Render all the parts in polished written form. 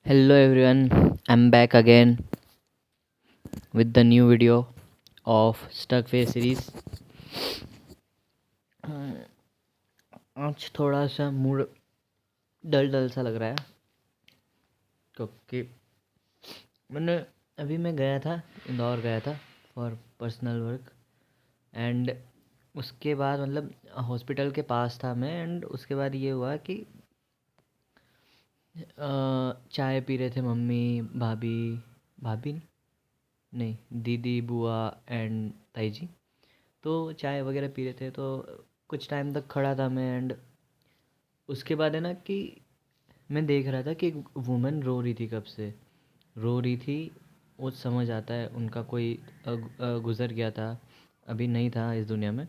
Hello everyone, I'm back again with the new video of Stuck Face series. आज थोड़ा सा mood डल डल सा लग रहा है क्योंकि मैं गया था, इंदौर गया था फॉर पर्सनल वर्क। एंड उसके बाद हॉस्पिटल के पास था मैं। एंड उसके बाद ये हुआ कि चाय पी रहे थे मम्मी, भाभी भाभी नहीं, दीदी, बुआ एंड ताई जी। तो चाय वगैरह पी रहे थे, तो कुछ टाइम तक खड़ा था मैं। एंड उसके बाद है ना कि मैं देख रहा था कि एक वुमन रो रही थी, कब से रो रही थी। वो समझ आता है उनका कोई गुज़र गया था, अभी नहीं था इस दुनिया में।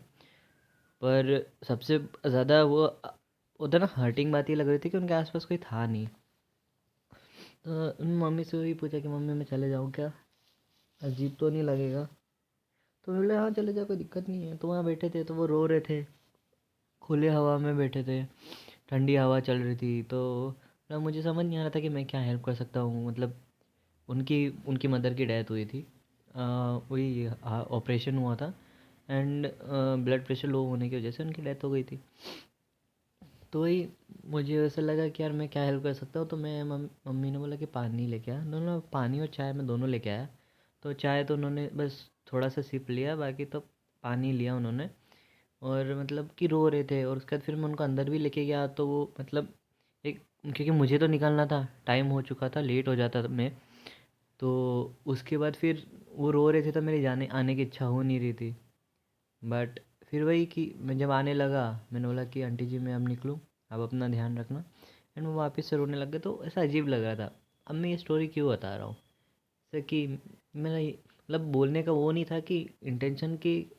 पर सबसे ज़्यादा वो उधर ना हर्टिंग बात ये लग रही थी कि उनके आसपास कोई था नहीं। तो मम्मी से वही पूछा कि मम्मी मैं चले जाऊँ क्या, अजीब तो नहीं लगेगा? तो मैं बोले हाँ चले जाओ, कोई दिक्कत नहीं है। तो वहाँ बैठे थे तो वो रो रहे थे, खुले हवा में बैठे थे, ठंडी हवा चल रही थी। तो मुझे समझ नहीं आ रहा था कि मैं क्या हेल्प कर सकता हूँ। उनकी उनकी मदर की डेथ हुई थी। वही ऑपरेशन हुआ था। एंड ब्लड प्रेशर लो होने की वजह से उनकी डेथ हो गई थी। तो वही मुझे वैसा लगा कि यार मैं क्या हेल्प कर सकता हूँ। तो मैं मम्मी ने बोला कि पानी लेके आ। दोनों पानी और चाय मैं दोनों लेके आया। तो चाय तो उन्होंने बस थोड़ा सा सिप लिया, बाकी तो पानी लिया उन्होंने। और कि रो रहे थे। और उसके बाद फिर मैं उनको अंदर भी लेके गया। तो वो एक, क्योंकि मुझे तो निकलना था, टाइम हो चुका था, लेट हो जाता था मैं। तो उसके बाद फिर वो रो रहे थे तो मेरी जाने आने की इच्छा हो नहीं रही थी। बट फिर वही कि मैं जब आने लगा, मैंने बोला कि आंटी जी मैं अब निकलूँ, अब अपना ध्यान रखना। एंड वो वापस से रोने लग गए। तो ऐसा अजीब लग रहा था। अब मैं ये स्टोरी क्यों बता रहा हूँ? जैसे कि मेरा बोलने का वो नहीं था कि इंटेंशन कि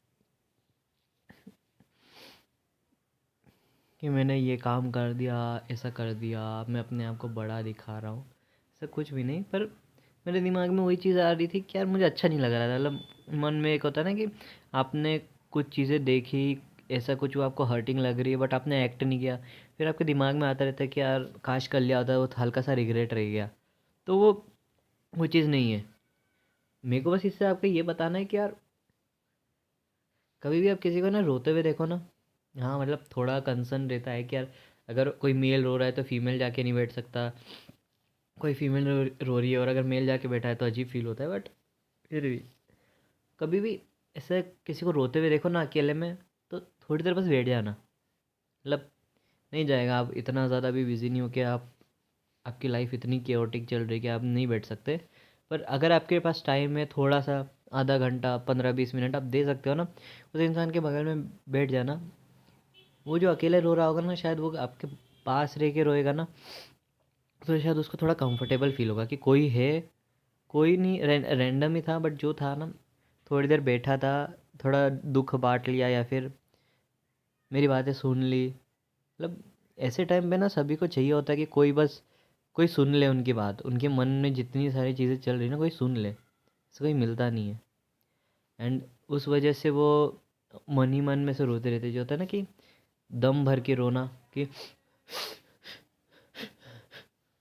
मैंने ये काम कर दिया, ऐसा कर दिया, मैं अपने आप को बड़ा दिखा रहा हूँ, ऐसा कुछ भी नहीं। पर मेरे दिमाग में वही चीज़ आ रही थी कि यार मुझे अच्छा नहीं लग रहा था। मन में एक होता है ना कि आपने कुछ चीज़ें देखी, ऐसा कुछ वो आपको हर्टिंग लग रही है, बट आपने एक्ट नहीं किया। फिर आपके दिमाग में आता रहता है कि यार काश कर लिया होता, वो हल्का सा रिग्रेट रह गया। तो वो चीज़ नहीं है। मेरे को बस इससे आपको ये बताना है कि यार कभी भी आप किसी को ना रोते हुए देखो ना, हाँ थोड़ा कंसर्न रहता है कि यार अगर कोई मेल रो रहा है तो फीमेल जाके नहीं बैठ सकता, कोई फीमेल रो रही है और अगर मेल जाके बैठा है तो अजीब फील होता है। बट फिर भी कभी भी ऐसे किसी को रोते हुए देखो ना अकेले में, तो थोड़ी देर बस बैठ जाना। नहीं जाएगा, आप इतना ज़्यादा भी बिजी नहीं हो कि आपकी लाइफ इतनी केओटिक चल रही है कि आप नहीं बैठ सकते। पर अगर आपके पास टाइम है थोड़ा सा, आधा घंटा, 15-20 मिनट आप दे सकते हो ना, उस इंसान के बगल में बैठ जाना। वो जो अकेले रो रहा होगा ना, शायद वो आपके पास रह के रोएगा ना, तो शायद उसको थोड़ा कंफर्टेबल फील होगा कि कोई है। कोई नहीं, रैंडम ही था, बट जो था ना, थोड़ी देर बैठा था, थोड़ा दुख बांट लिया या फिर मेरी बातें सुन ली। ऐसे टाइम पे ना सभी को चाहिए होता है कि कोई सुन ले उनकी बात, उनके मन में जितनी सारी चीज़ें चल रही ना, कोई सुन ले। ऐसा कोई मिलता नहीं है। एंड उस वजह से वो मन ही मन में से रोते रहते, जो होता है ना कि दम भर के रोना, कि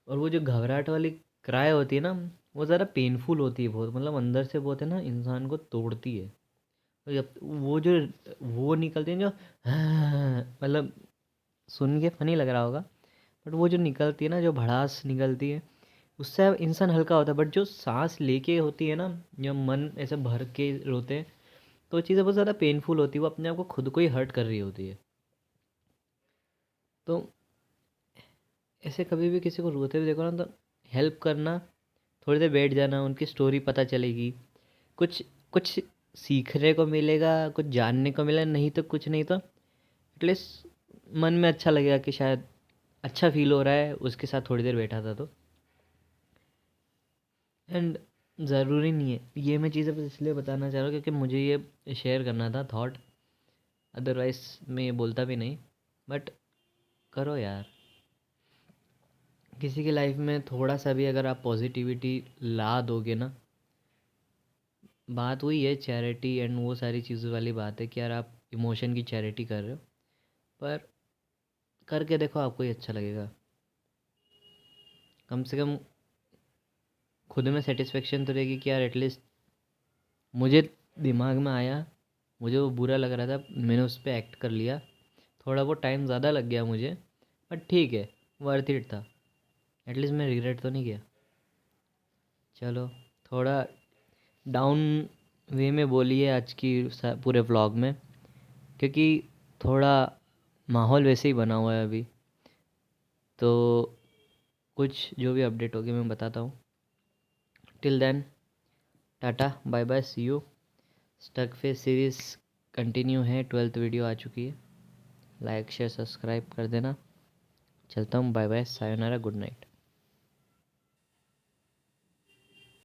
और वो जो घबराहट वाली क्राई होती है ना, वो ज़रा पेनफुल होती है बहुत। अंदर से बहुत है ना, इंसान को तोड़ती है। तो जब वो निकलती है जो सुन के फनी लग रहा होगा, बट वो जो निकलती है ना, जो भड़ास निकलती है, उससे इंसान हल्का होता है। बट जो सांस लेके होती है ना, जब मन ऐसे भर के रोते हैं, तो वो चीज़ें बहुत ज़्यादा पेनफुल होती है। वो अपने आप को खुद को ही हर्ट कर रही होती है। तो ऐसे कभी भी किसी को रोते हुए देखो ना, तो हेल्प करना, थोड़ी देर बैठ जाना, उनकी स्टोरी पता चलेगी, कुछ कुछ सीखने को मिलेगा, कुछ जानने को मिलेगा। नहीं तो कुछ नहीं, तो एटलीस्ट मन में अच्छा लगेगा कि शायद अच्छा फील हो रहा है उसके साथ थोड़ी देर बैठा था तो। एंड ज़रूरी नहीं है ये, मैं चीज़ें बस इसलिए बताना चाह रहा हूँ क्योंकि मुझे ये शेयर करना था थॉट। अदरवाइज़ मैं ये बोलता भी नहीं। बट करो यार, किसी की लाइफ में थोड़ा सा भी अगर आप पॉजिटिविटी ला दोगे ना, बात वही है चैरिटी एंड वो सारी चीज़ों वाली बात है कि यार आप इमोशन की चैरिटी कर रहे हो। पर करके देखो, आपको ही अच्छा लगेगा। कम से कम खुद में सेटिस्फेक्शन तो रहेगी कि यार एटलीस्ट मुझे दिमाग में आया, मुझे वो बुरा लग रहा था, मैंने उस पर एक्ट कर लिया। थोड़ा बहुत टाइम ज़्यादा लग गया मुझे, बट ठीक है, वर्थ इट था। एटलीस्ट मैं रिग्रेट तो नहीं किया। चलो, थोड़ा डाउन वे में बोलिए आज की पूरे व्लॉग में, क्योंकि थोड़ा माहौल वैसे ही बना हुआ है अभी। तो कुछ जो भी अपडेट होगी मैं बताता हूँ। Till then, tata, bye bye, see you. Stuck face series continue है, 12th वीडियो आ चुकी है। लाइक शेयर सब्सक्राइब कर देना। चलता हूँ, बाय बाय, सायोनारा, गुड नाइट।